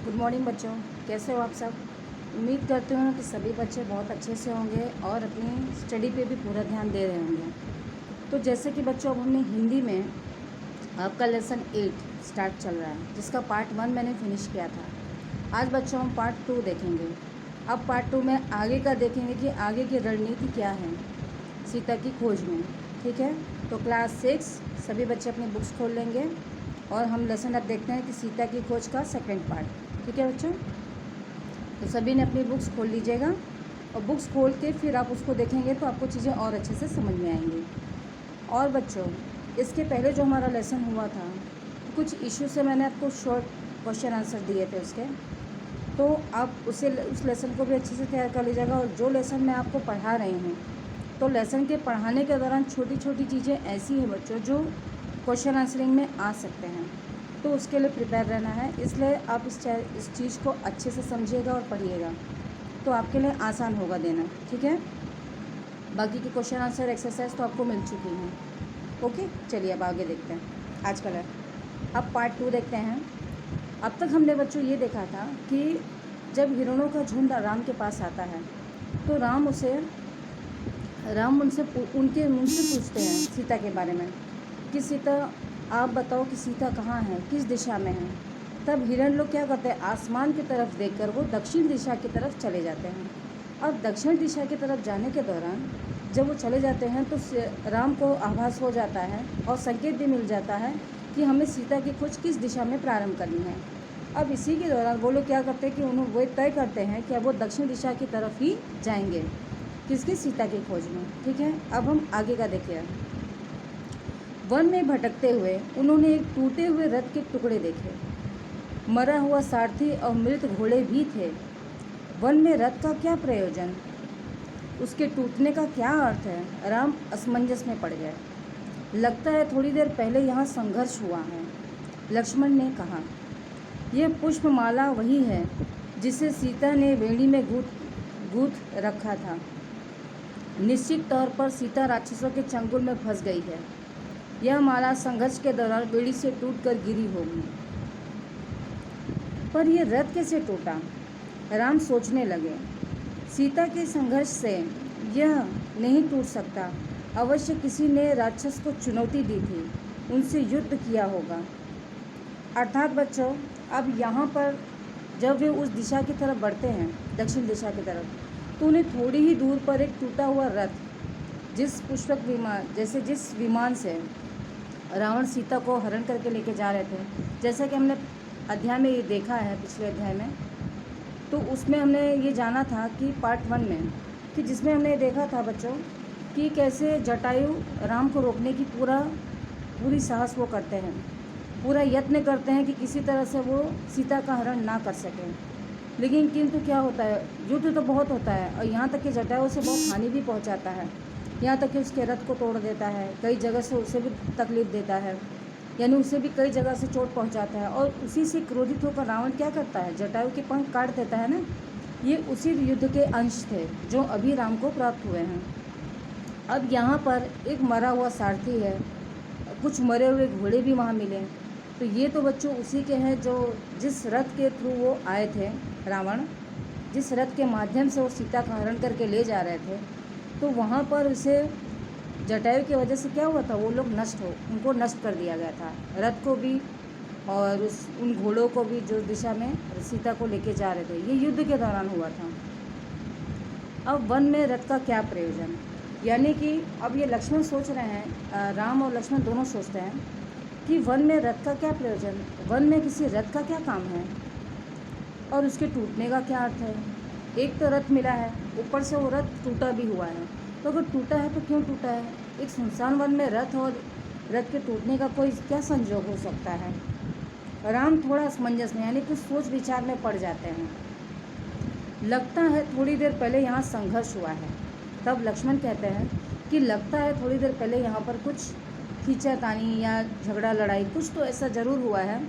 Good morning बच्चों, कैसे हो आप सब। उम्मीद करते हूँ कि सभी बच्चे बहुत अच्छे से होंगे और अपनी स्टडी पे भी पूरा ध्यान दे रहे होंगे। तो जैसे कि बच्चों, अब हमने हिंदी में आपका लेसन 8 स्टार्ट चल रहा है, जिसका पार्ट 1 मैंने फिनिश किया था। आज बच्चों हम पार्ट 2 देखेंगे। अब पार्ट 2 में आगे का देखेंगे कि आगे की रणनीति क्या है सीता की खोज में। ठीक है, तो क्लास 6 सभी बच्चे अपनी बुक्स खोल लेंगे और हम लेसन अब देखते हैं कि सीता की खोज का सेकंड पार्ट। ठीक है बच्चों, तो सभी ने अपनी बुक्स खोल लीजिएगा और बुक्स खोल के फिर आप उसको देखेंगे तो आपको चीज़ें और अच्छे से समझ में आएंगी। और बच्चों, इसके पहले जो हमारा लेसन हुआ था, कुछ इशू से मैंने आपको शॉर्ट क्वेश्चन आंसर दिए थे उसके, तो आप उस लेसन को भी अच्छे से तैयार कर लीजिएगा। और जो लेसन मैं आपको पढ़ा रही हूँ, तो लेसन के पढ़ाने के दौरान छोटी छोटी चीज़ें ऐसी हैं बच्चों जो क्वेश्चन आंसरिंग में आ सकते हैं, तो उसके लिए प्रिपेयर रहना है। इसलिए आप इस चीज़ को अच्छे से समझिएगा और पढ़िएगा, तो आपके लिए आसान होगा देना। ठीक है, बाकी के क्वेश्चन आंसर एक्सरसाइज तो आपको मिल चुकी हैं। ओके, चलिए अब आगे देखते हैं आज का अब पार्ट 2 देखते हैं। अब तक हमने बच्चों ये देखा था कि जब हिरणों का झुंड राम के पास आता है, तो राम उनसे पूछते हैं सीता के बारे में कि सीता, आप बताओ कि सीता कहाँ है, किस दिशा में है। तब हिरण लोग क्या करते हैं, आसमान की तरफ देखकर वो दक्षिण दिशा की तरफ चले जाते हैं। और दक्षिण दिशा की तरफ जाने के दौरान जब वो चले जाते हैं तो राम को आभास हो जाता है और संकेत भी मिल जाता है कि हमें सीता की खोज किस दिशा में प्रारंभ करनी है। अब इसी के दौरान वो लोग क्या करते हैं कि वो तय करते हैं कि अब वो दक्षिण दिशा की तरफ ही जाएंगे, किसकी, सीता की खोज में। ठीक है, अब हम आगे का देखिए। वन में भटकते हुए उन्होंने एक टूटे हुए रथ के टुकड़े देखे। मरा हुआ सारथी और मृत घोड़े भी थे। वन में रथ का क्या प्रयोजन, उसके टूटने का क्या अर्थ है। राम असमंजस में पड़ गए। लगता है थोड़ी देर पहले यहाँ संघर्ष हुआ है, लक्ष्मण ने कहा। यह पुष्पमाला वही है जिसे सीता ने वेणी में गूंथ रखा था। निश्चित तौर पर सीता राक्षसों के चंगुल में फंस गई है। यह माला संघर्ष के दौरान बेड़ी से टूटकर गिरी होगी। पर यह रथ कैसे टूटा, राम सोचने लगे। सीता के संघर्ष से यह नहीं टूट सकता। अवश्य किसी ने राक्षस को चुनौती दी थी, उनसे युद्ध किया होगा। अर्थात बच्चों, अब यहाँ पर जब वे उस दिशा की तरफ बढ़ते हैं, दक्षिण दिशा की तरफ, तो उन्हें थोड़ी ही दूर पर एक टूटा हुआ रथ, जिस विमान से रावण सीता को हरण करके लेके जा रहे थे, जैसा कि हमने अध्याय में ये देखा है, पिछले अध्याय में, तो उसमें हमने ये जाना था कि पार्ट 1 में, कि जिसमें हमने देखा था बच्चों कि कैसे जटायु राम को रोकने की पूरी साहस वो करते हैं, पूरा यत्न करते हैं कि किसी तरह से वो सीता का हरण ना कर सकें। लेकिन किंतु क्या होता है, युद्ध तो बहुत होता है और यहाँ तक कि जटायु से बहुत हानि भी पहुँचाता है। यहाँ तक कि उसके रथ को तोड़ देता है, कई जगह से उसे भी तकलीफ़ देता है, यानी उसे भी कई जगह से चोट पहुँचाता है। और उसी से क्रोधित होकर रावण क्या करता है, जटायु के पंख काट देता है ना। ये उसी युद्ध के अंश थे जो अभी राम को प्राप्त हुए हैं। अब यहाँ पर एक मरा हुआ सारथी है, कुछ मरे हुए घोड़े भी वहाँ मिले। तो ये तो बच्चों उसी के हैं जो जिस रथ के थ्रू वो आए थे, रावण जिस रथ के माध्यम से वो सीता का हरण करके ले जा रहे थे। तो वहाँ पर उसे जटायु की वजह से क्या हुआ था, वो लोग उनको नष्ट कर दिया गया था, रथ को भी और उन घोड़ों को भी जो दिशा में सीता को लेके जा रहे थे। ये युद्ध के दौरान हुआ था। अब वन में रथ का क्या प्रयोजन, यानी कि अब ये लक्ष्मण सोच रहे हैं, राम और लक्ष्मण दोनों सोचते हैं कि वन में रथ का क्या प्रयोजन, वन में किसी रथ का क्या काम है और उसके टूटने का क्या अर्थ है। एक तो रथ मिला है, ऊपर से वो रथ टूटा भी हुआ है। तो अगर टूटा है तो क्यों टूटा है, एक सुनसान वन में रथ और रथ के टूटने का कोई क्या संजोग हो सकता है। राम थोड़ा असमंजस में, यानी कुछ सोच विचार में पड़ जाते हैं। लगता है थोड़ी देर पहले यहाँ संघर्ष हुआ है। तब लक्ष्मण कहते हैं कि लगता है थोड़ी देर पहले यहाँ पर कुछ खींचातानी या झगड़ा लड़ाई कुछ तो ऐसा ज़रूर हुआ है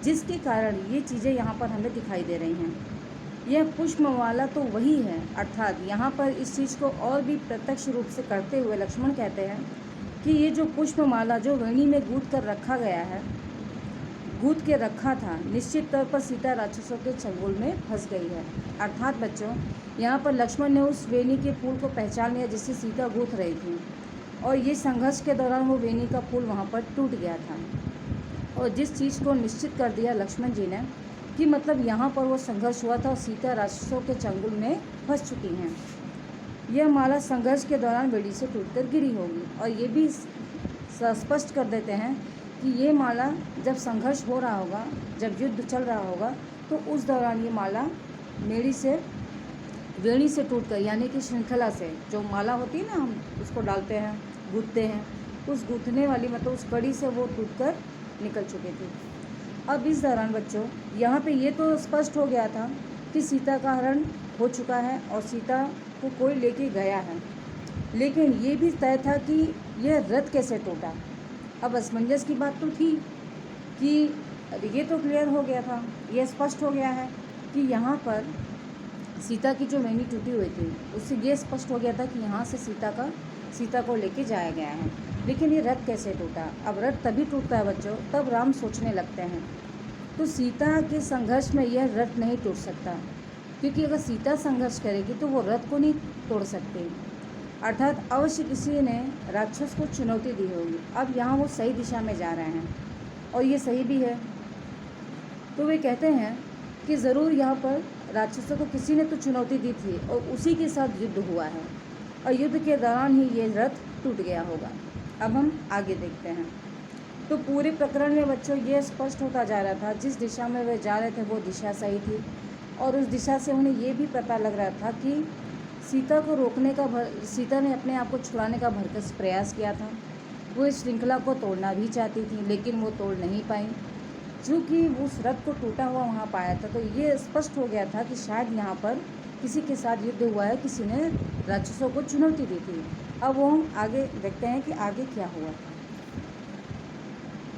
जिसके कारण ये चीज़ें यहाँ पर हमें दिखाई दे रही हैं। यह पुष्पमाला तो वही है। अर्थात यहाँ पर इस चीज़ को और भी प्रत्यक्ष रूप से करते हुए लक्ष्मण कहते हैं कि ये जो पुष्पमाला जो वेणी में गूंथ कर रखा गया है, गूंथ के रखा था, निश्चित तौर पर सीता राक्षसों के चंगुल में फंस गई है। अर्थात बच्चों, यहाँ पर लक्ष्मण ने उस वेणी के फूल को पहचान लिया जिससे सीता गूंथ रही थी, और ये संघर्ष के दौरान वो वेणी का फूल वहाँ पर टूट गया था। और जिस चीज़ को निश्चित कर दिया लक्ष्मण जी ने कि मतलब यहाँ पर वो संघर्ष हुआ था और सीता राक्षसों के चंगुल में फंस चुकी हैं। यह माला संघर्ष के दौरान वेणी से टूटकर गिरी होगी। और ये भी स्पष्ट कर देते हैं कि ये माला जब संघर्ष हो रहा होगा, जब युद्ध चल रहा होगा, तो उस दौरान ये माला वेणी से टूटकर, यानी कि श्रृंखला से जो माला होती है ना, हम उसको डालते हैं, गूंथते हैं, उस गूंथने वाली मतलब उस कड़ी से वो टूटकर निकल चुकी थी। अब इस दौरान बच्चों, यहाँ पे ये तो स्पष्ट हो गया था कि सीता का हरण हो चुका है और सीता को कोई लेके गया है, लेकिन ये भी तय था कि यह रथ कैसे टूटा। अब असमंजस की बात तो थी कि ये तो क्लियर हो गया था, यह स्पष्ट हो गया है कि यहाँ पर सीता की जो वेणी टूटी हुई थी उससे ये स्पष्ट हो गया था कि यहाँ से सीता को लेके जाया गया है, लेकिन ये रथ कैसे टूटा। अब रथ तभी टूटता है बच्चों, तब राम सोचने लगते हैं। तो सीता के संघर्ष में यह रथ नहीं टूट सकता, क्योंकि अगर सीता संघर्ष करेगी तो वो रथ को नहीं तोड़ सकती। अर्थात अवश्य किसी ने राक्षस को चुनौती दी होगी। अब यहाँ वो सही दिशा में जा रहे हैं और ये सही भी है। तो वे कहते हैं कि ज़रूर यहाँ पर राक्षसों को किसी ने तो चुनौती दी थी और उसी के साथ युद्ध हुआ है, और युद्ध के दौरान ही ये रथ टूट गया होगा। अब हम आगे देखते हैं। तो पूरे प्रकरण में बच्चों ये स्पष्ट होता जा रहा था, जिस दिशा में वे जा रहे थे वो दिशा सही थी, और उस दिशा से उन्हें ये भी पता लग रहा था कि सीता ने अपने आप को छुड़ाने का भरसक प्रयास किया था। वो इस श्रृंखला को तोड़ना भी चाहती थी, लेकिन वो तोड़ नहीं पाई, चूँकि उस रथ को टूटा हुआ वहाँ पाया था। तो ये स्पष्ट हो गया था कि शायद यहाँ पर किसी के साथ युद्ध हुआ है, किसी ने राक्षसों को चुनौती दी थी। अब वो हम आगे देखते हैं कि आगे क्या हुआ।